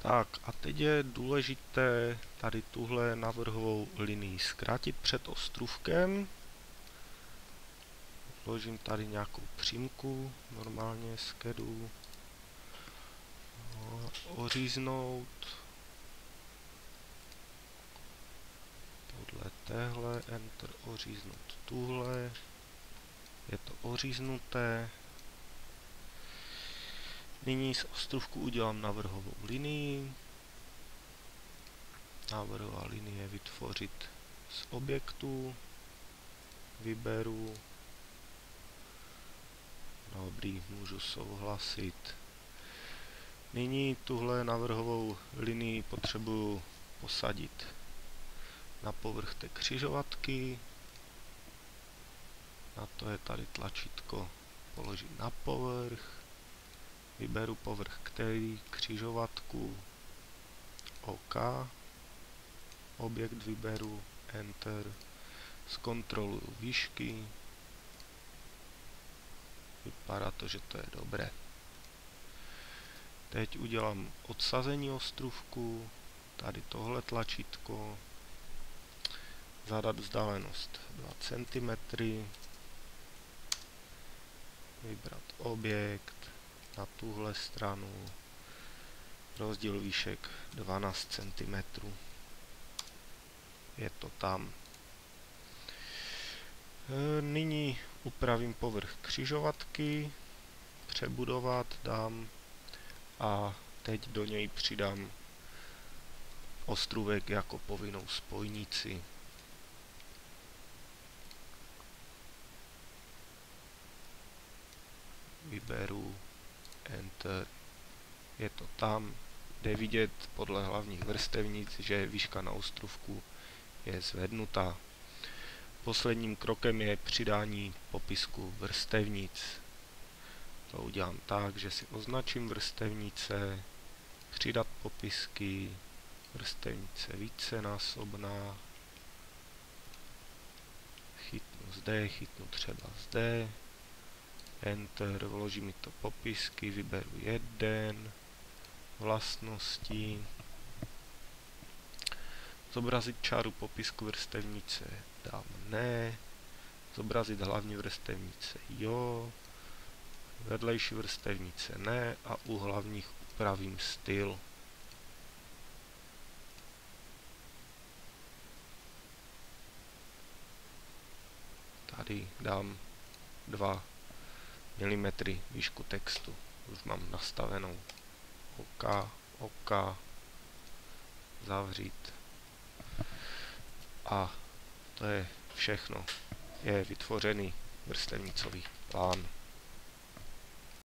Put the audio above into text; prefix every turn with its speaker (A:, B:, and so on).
A: Tak a teď je důležité tady tuhle navrhovou linii zkrátit před ostrůvkem. Vložím tady nějakou přímku, normálně z CADu. Oříznout. Podle téhle, Enter, oříznout tuhle. Je to oříznuté. Nyní z ostrůvku udělám navrhovou linii. Navrhová linie vytvořit z objektu. Vyberu. Dobrý, můžu souhlasit. Nyní tuhle navrhovou linii potřebuju posadit na povrch té křižovatky. Na to je tady tlačítko položit na povrch. Vyberu povrch, který křižovatku OK. Objekt vyberu, Enter. Zkontroluju výšky. Vypadá to, že to je dobré. Teď udělám odsazení ostrůvku. Tady tohle tlačítko. Zadat vzdálenost 2 cm. Vybrat objekt na tuhle stranu. Rozdíl výšek 12 cm. Je to tam. Nyní upravím povrch křižovatky. Přebudovat dám. A teď do něj přidám ostrůvek jako povinnou spojnici. Vyberu, Enter. Je to tam. Jde vidět podle hlavních vrstevnic, že výška na ostrůvku je zvednutá. Posledním krokem je přidání popisku vrstevnic. To udělám tak, že si označím vrstevnice, přidat popisky, vrstevnice vícenásobná, chytnu zde, chytnu třeba zde, Enter, vloží mi to popisky, vyberu jeden, vlastnosti, zobrazit čáru popisku vrstevnice, dám ne, zobrazit hlavní vrstevnice jo, vedlejší vrstevnice ne a u hlavních upravím styl. Tady dám 2 mm výšku textu. Už mám nastavenou. OK, OK, zavřít. A to je všechno. Je vytvořený vrstevnicový plán.